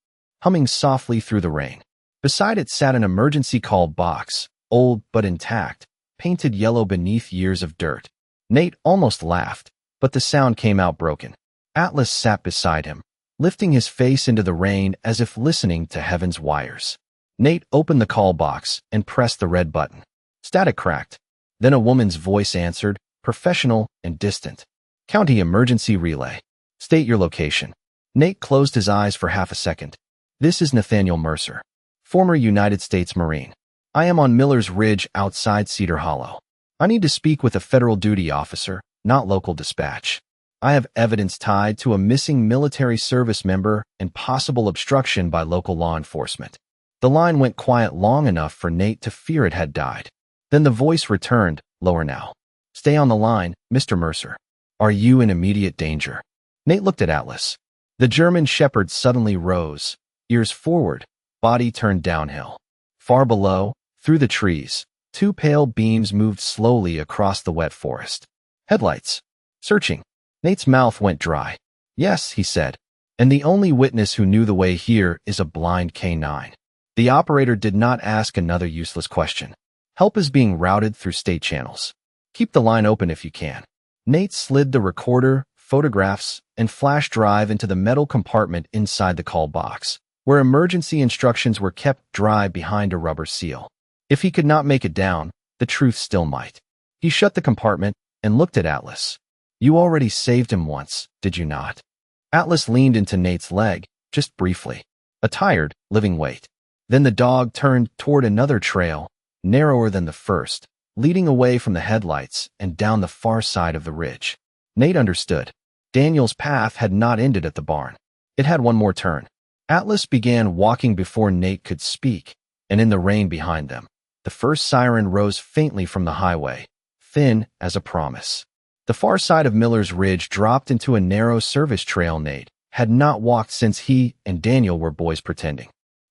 humming softly through the rain. Beside it sat an emergency call box, old but intact, painted yellow beneath years of dirt. Nate almost laughed, but the sound came out broken. Atlas sat beside him, lifting his face into the rain as if listening to heaven's wires. Nate opened the call box and pressed the red button. Static cracked. Then a woman's voice answered, professional and distant. County emergency relay. State your location. Nate closed his eyes for half a second. This is Nathaniel Mercer, former United States Marine. I am on Miller's Ridge outside Cedar Hollow. I need to speak with a federal duty officer, not local dispatch. I have evidence tied to a missing military service member and possible obstruction by local law enforcement. The line went quiet long enough for Nate to fear it had died. Then the voice returned, lower now. Stay on the line, Mr. Mercer. Are you in immediate danger? Nate looked at Atlas. The German shepherd suddenly rose, ears forward, body turned downhill. Far below, through the trees, two pale beams moved slowly across the wet forest. Headlights. Searching. Nate's mouth went dry. Yes, he said. And the only witness who knew the way here is a blind K9. The operator did not ask another useless question. Help is being routed through state channels. Keep the line open if you can. Nate slid the recorder, photographs, and flash drive into the metal compartment inside the call box, where emergency instructions were kept dry behind a rubber seal. If he could not make it down, the truth still might. He shut the compartment and looked at Atlas. You already saved him once, did you not? Atlas leaned into Nate's leg, just briefly. A tired, living weight. Then the dog turned toward another trail, narrower than the first, leading away from the headlights and down the far side of the ridge. Nate understood. Daniel's path had not ended at the barn. It had one more turn. Atlas began walking before Nate could speak, and in the rain behind them, the first siren rose faintly from the highway, thin as a promise. The far side of Miller's Ridge dropped into a narrow service trail Nate had not walked since he and Daniel were boys pretending.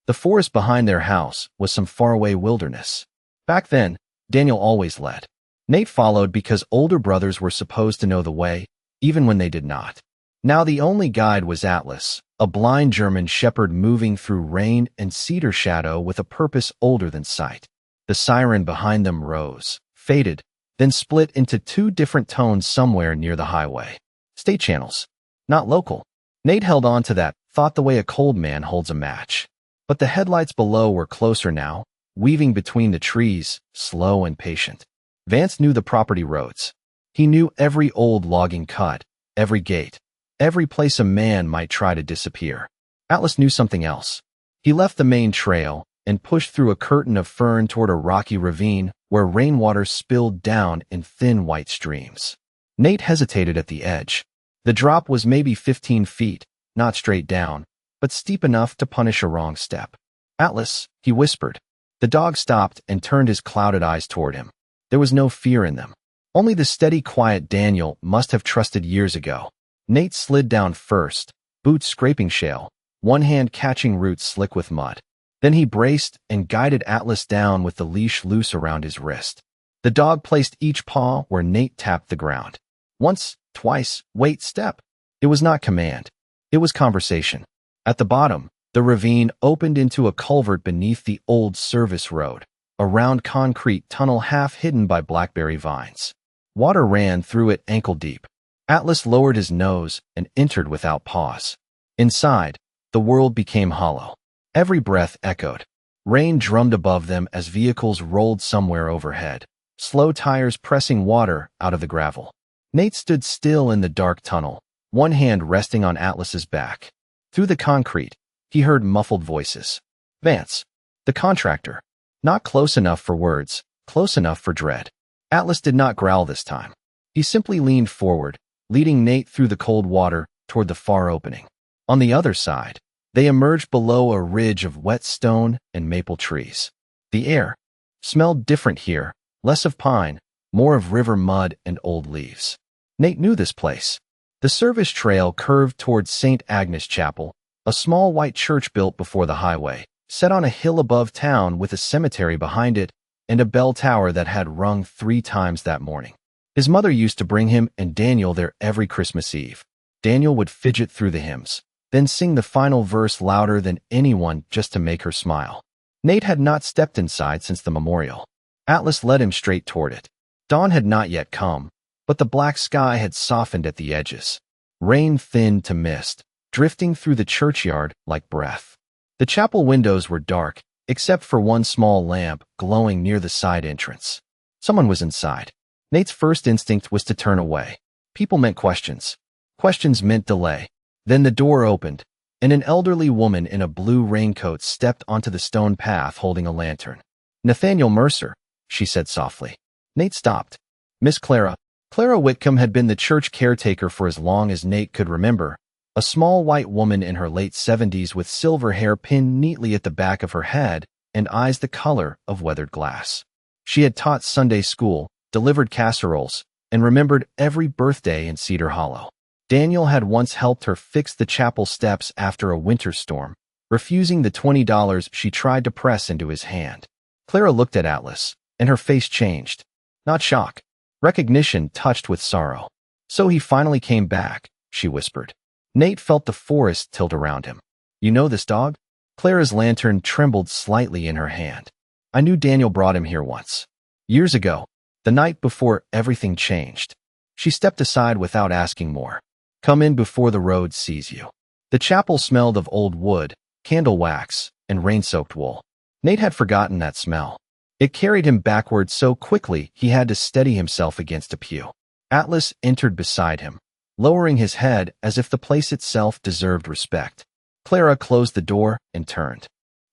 The forest behind their house was some faraway wilderness. Back then, Daniel always led. Nate followed because older brothers were supposed to know the way, even when they did not. Now the only guide was Atlas, a blind German shepherd moving through rain and cedar shadow with a purpose older than sight. The siren behind them rose, faded, then split into two different tones somewhere near the highway. State channels, not local. Nate held on to that thought the way a cold man holds a match. But the headlights below were closer now, weaving between the trees, slow and patient. Vance knew the property roads. He knew every old logging cut, every gate, every place a man might try to disappear. Atlas knew something else. He left the main trail and pushed through a curtain of fern toward a rocky ravine where rainwater spilled down in thin white streams. Nate hesitated at the edge. The drop was maybe 15 feet, not straight down, but steep enough to punish a wrong step. Atlas, he whispered. The dog stopped and turned his clouded eyes toward him. There was no fear in them. Only the steady, quiet Daniel must have trusted years ago. Nate slid down first, boots scraping shale, one hand catching roots slick with mud. Then he braced and guided Atlas down with the leash loose around his wrist. The dog placed each paw where Nate tapped the ground. Once, twice, wait, step. It was not command. It was conversation. At the bottom, the ravine opened into a culvert beneath the old service road, a round concrete tunnel half hidden by blackberry vines. Water ran through it ankle deep. Atlas lowered his nose and entered without pause. Inside, the world became hollow. Every breath echoed. Rain drummed above them as vehicles rolled somewhere overhead, slow tires pressing water out of the gravel. Nate stood still in the dark tunnel, one hand resting on Atlas's back. Through the concrete, he heard muffled voices. Vance, the contractor. Not close enough for words, close enough for dread. Atlas did not growl this time. He simply leaned forward, leading Nate through the cold water toward the far opening. On the other side, they emerged below a ridge of wet stone and maple trees. The air smelled different here, less of pine, more of river mud and old leaves. Nate knew this place. The service trail curved towards St. Agnes Chapel, a small white church built before the highway, set on a hill above town with a cemetery behind it and a bell tower that had rung 3 times that morning. His mother used to bring him and Daniel there every Christmas Eve. Daniel would fidget through the hymns, then sing the final verse louder than anyone just to make her smile. Nate had not stepped inside since the memorial. Atlas led him straight toward it. Dawn had not yet come, but the black sky had softened at the edges. Rain thinned to mist, drifting through the churchyard like breath. The chapel windows were dark, except for one small lamp glowing near the side entrance. Someone was inside. Nate's first instinct was to turn away. People meant questions. Questions meant delay. Then the door opened, and an elderly woman in a blue raincoat stepped onto the stone path holding a lantern. "Nathaniel Mercer," she said softly. Nate stopped. "Miss Clara." Clara Whitcomb had been the church caretaker for as long as Nate could remember, a small white woman in her late 70s with silver hair pinned neatly at the back of her head and eyes the color of weathered glass. She had taught Sunday school, delivered casseroles, and remembered every birthday in Cedar Hollow. Daniel had once helped her fix the chapel steps after a winter storm, refusing the $20 she tried to press into his hand. Clara looked at Atlas, and her face changed. Not shock. Recognition touched with sorrow. "So he finally came back," she whispered. Nate felt the forest tilt around him. "You know this dog?" Clara's lantern trembled slightly in her hand. "I knew Daniel brought him here once. Years ago, the night before everything changed." She stepped aside without asking more. "Come in before the road sees you." The chapel smelled of old wood, candle wax, and rain-soaked wool. Nate had forgotten that smell. It carried him backward so quickly he had to steady himself against a pew. Atlas entered beside him, lowering his head as if the place itself deserved respect. Clara closed the door and turned.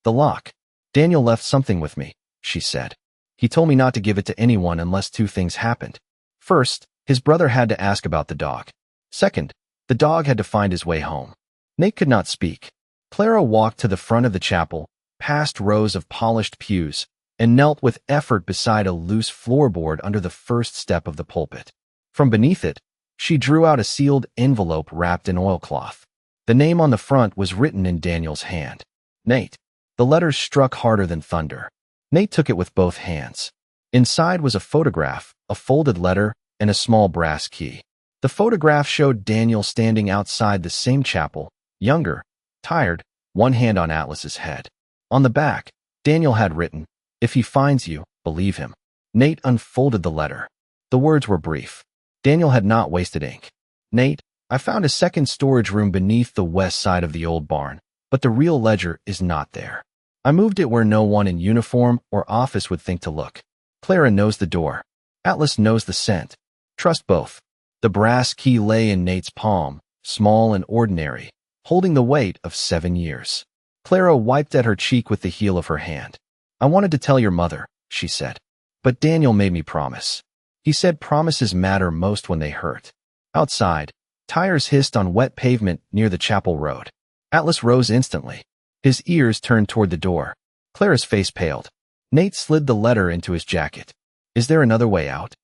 "The lock. Daniel left something with me," she said. "He told me not to give it to anyone unless 2 things happened. First, his brother had to ask about the dog. Second, the dog had to find his way home." Nate could not speak. Clara walked to the front of the chapel, past rows of polished pews, and knelt with effort beside a loose floorboard under the first step of the pulpit. From beneath it, she drew out a sealed envelope wrapped in oilcloth. The name on the front was written in Daniel's hand. "Nate." The letters struck harder than thunder. Nate took it with both hands. Inside was a photograph, a folded letter, and a small brass key. The photograph showed Daniel standing outside the same chapel, younger, tired, one hand on Atlas's head. On the back, Daniel had written, "If he finds you, believe him." Nate unfolded the letter. The words were brief. Daniel had not wasted ink. "Nate, I found a second storage room beneath the west side of the old barn, but the real ledger is not there. I moved it where no one in uniform or office would think to look. Clara knows the door. Atlas knows the scent. Trust both." The brass key lay in Nate's palm, small and ordinary, holding the weight of 7 years. Clara wiped at her cheek with the heel of her hand. "I wanted to tell your mother," she said. "But Daniel made me promise. He said promises matter most when they hurt." Outside, tires hissed on wet pavement near the chapel road. Atlas rose instantly. His ears turned toward the door. Clara's face paled. Nate slid the letter into his jacket. "Is there another way out?"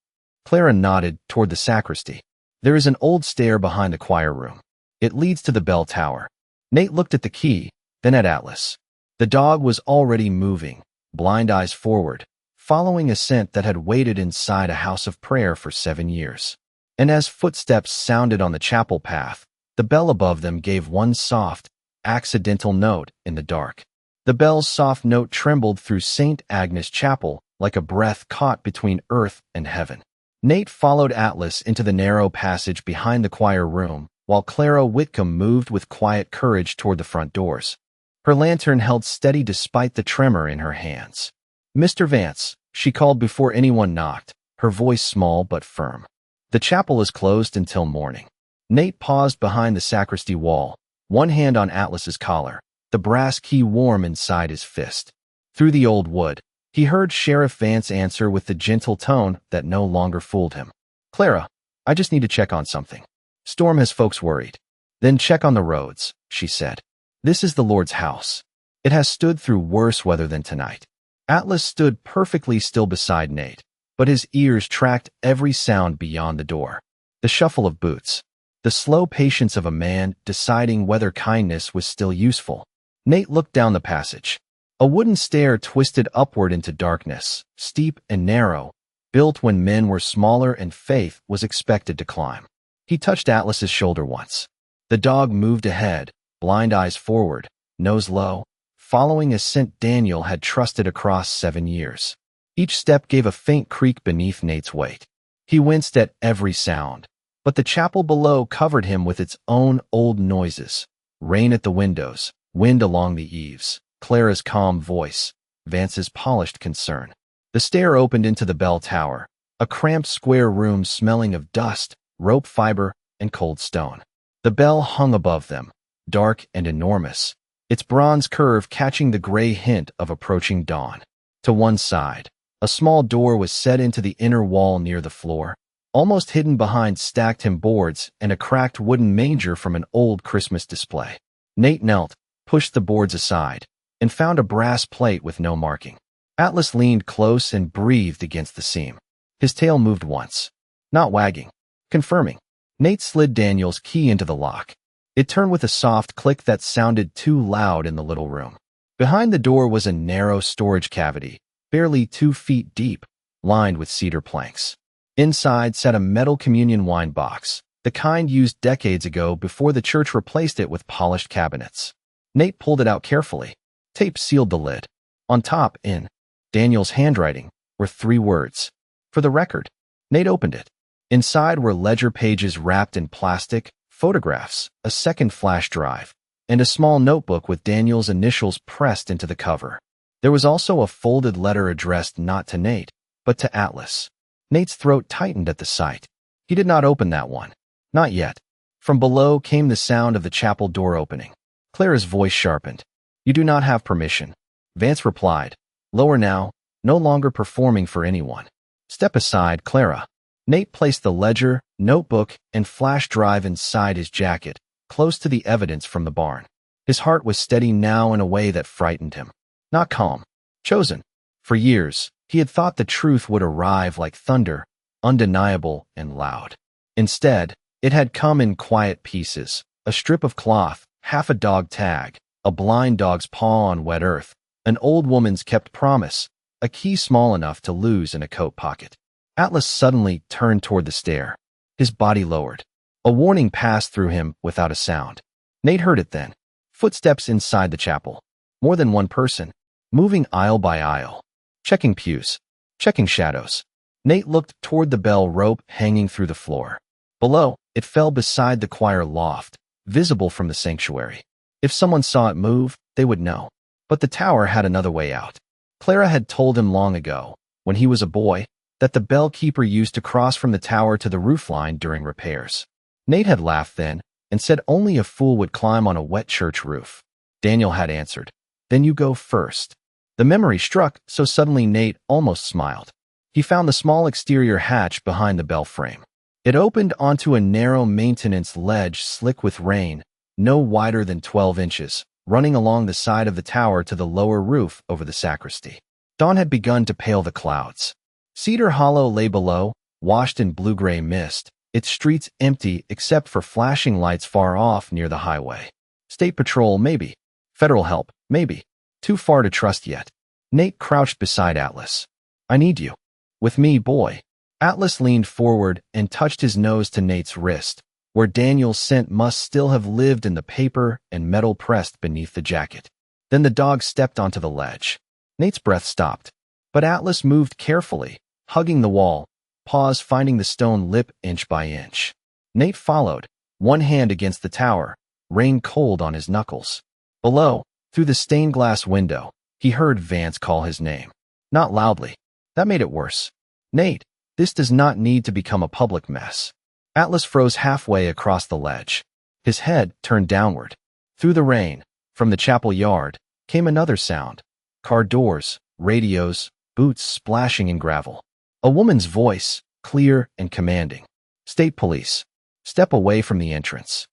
Clara nodded toward the sacristy. "There is an old stair behind the choir room. It leads to the bell tower." Nate looked at the key, then at Atlas. The dog was already moving, blind eyes forward, following a scent that had waited inside a house of prayer for 7 years. And as footsteps sounded on the chapel path, the bell above them gave one soft, accidental note in the dark. The bell's soft note trembled through St. Agnes Chapel like a breath caught between earth and heaven. Nate followed Atlas into the narrow passage behind the choir room, while Clara Whitcomb moved with quiet courage toward the front doors. Her lantern held steady despite the tremor in her hands. "Mr. Vance," she called before anyone knocked, her voice small but firm. "The chapel is closed until morning." Nate paused behind the sacristy wall, one hand on Atlas's collar, the brass key warm inside his fist. Through the old wood, he heard Sheriff Vance answer with the gentle tone that no longer fooled him. "Clara, I just need to check on something. Storm has folks worried." Then check on the roads, she said. This is the Lord's house. It has stood through worse weather than tonight. Atlas stood perfectly still beside Nate, but his ears tracked every sound beyond the door. The shuffle of boots. The slow patience of a man deciding whether kindness was still useful. Nate looked down the passage. A wooden stair twisted upward into darkness, steep and narrow, built when men were smaller and faith was expected to climb. He touched Atlas's shoulder once. The dog moved ahead, blind eyes forward, nose low, following a scent Daniel had trusted across 7 years. Each step gave a faint creak beneath Nate's weight. He winced at every sound, but the chapel below covered him with its own old noises. Rain at the windows, wind along the eaves, Clara's calm voice, Vance's polished concern. The stair opened into the bell tower, a cramped square room smelling of dust, rope fiber, and cold stone. The bell hung above them, dark and enormous, its bronze curve catching the gray hint of approaching dawn. To one side, a small door was set into the inner wall near the floor, almost hidden behind stacked hymn boards and a cracked wooden manger from an old Christmas display. Nate knelt, pushed the boards aside, and found a brass plate with no marking. Atlas leaned close and breathed against the seam. His tail moved once, not wagging, confirming. Nate slid Daniel's key into the lock. It turned with a soft click that sounded too loud in the little room. Behind the door was a narrow storage cavity, barely 2 feet deep, lined with cedar planks. Inside sat a metal communion wine box, the kind used decades ago before the church replaced it with polished cabinets. Nate pulled it out carefully. Tape sealed the lid. On top, in Daniel's handwriting, were 3 words. For the record. Nate opened it. Inside were ledger pages wrapped in plastic, photographs, a second flash drive, and a small notebook with Daniel's initials pressed into the cover. There was also a folded letter addressed not to Nate, but to Atlas. Nate's throat tightened at the sight. He did not open that one. Not yet. From below came the sound of the chapel door opening. Clara's voice sharpened. You do not have permission. Vance replied. Lower now, no longer performing for anyone. Step aside, Clara. Nate placed the ledger, notebook, and flash drive inside his jacket, close to the evidence from the barn. His heart was steady now in a way that frightened him. Not calm. Chosen. For years, he had thought the truth would arrive like thunder, undeniable and loud. Instead, it had come in quiet pieces, a strip of cloth, half a dog tag, a blind dog's paw on wet earth, an old woman's kept promise, a key small enough to lose in a coat pocket. Atlas suddenly turned toward the stair. His body lowered. A warning passed through him without a sound. Nate heard it then. Footsteps inside the chapel. More than one person, moving aisle by aisle. Checking pews. Checking shadows. Nate looked toward the bell rope hanging through the floor. Below, it fell beside the choir loft, visible from the sanctuary. If someone saw it move, they would know. But the tower had another way out. Clara had told him long ago, when he was a boy, that the bell keeper used to cross from the tower to the roofline during repairs. Nate had laughed then and said only a fool would climb on a wet church roof. Daniel had answered, Then you go first. The memory struck, so suddenly Nate almost smiled. He found the small exterior hatch behind the bell frame. It opened onto a narrow maintenance ledge slick with rain, no wider than 12 inches, running along the side of the tower to the lower roof over the sacristy. Dawn had begun to pale the clouds. Cedar Hollow lay below, washed in blue-gray mist, its streets empty except for flashing lights far off near the highway. State patrol, maybe. Federal help, maybe. Too far to trust yet. Nate crouched beside Atlas. I need you. With me, boy. Atlas leaned forward and touched his nose to Nate's wrist, where Daniel's scent must still have lived in the paper and metal pressed beneath the jacket. Then the dog stepped onto the ledge. Nate's breath stopped, but Atlas moved carefully, hugging the wall, paws finding the stone lip inch by inch. Nate followed, one hand against the tower, rain cold on his knuckles. Below, through the stained glass window, he heard Vance call his name. Not loudly. That made it worse. Nate, this does not need to become a public mess. Atlas froze halfway across the ledge. His head turned downward. Through the rain, from the chapel yard, came another sound. Car doors, radios, boots splashing in gravel. A woman's voice, clear and commanding. State police. Step away from the entrance.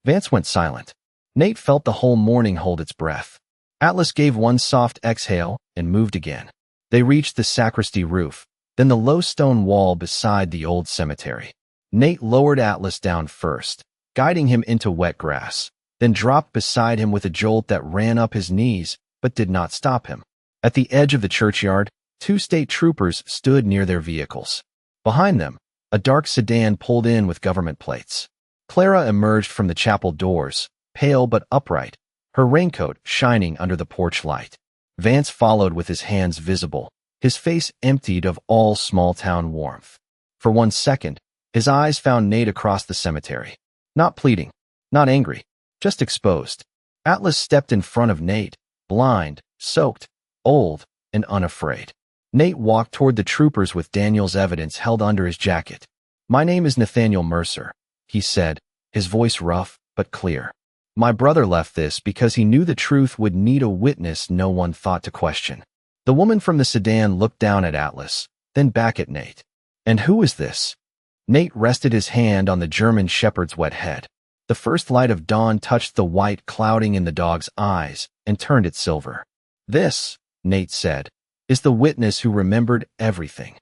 Vance went silent. Nate felt the whole morning hold its breath. Atlas gave one soft exhale and moved again. They reached the sacristy roof, then the low stone wall beside the old cemetery. Nate lowered Atlas down first, guiding him into wet grass, then dropped beside him with a jolt that ran up his knees but did not stop him. At the edge of the churchyard, 2 state troopers stood near their vehicles. Behind them, a dark sedan pulled in with government plates. Clara emerged from the chapel doors, pale but upright, her raincoat shining under the porch light. Vance followed with his hands visible, his face emptied of all small-town warmth. For 1 second, his eyes found Nate across the cemetery. Not pleading, not angry, just exposed. Atlas stepped in front of Nate, blind, soaked, old, and unafraid. Nate walked toward the troopers with Daniel's evidence held under his jacket. "My name is Nathaniel Mercer," he said, his voice rough but clear. "My brother left this because he knew the truth would need a witness no one thought to question." The woman from the sedan looked down at Atlas, then back at Nate. "And who is this?" Nate rested his hand on the German shepherd's wet head. The first light of dawn touched the white clouding in the dog's eyes and turned it silver. "This," Nate said, "is the witness who remembered everything.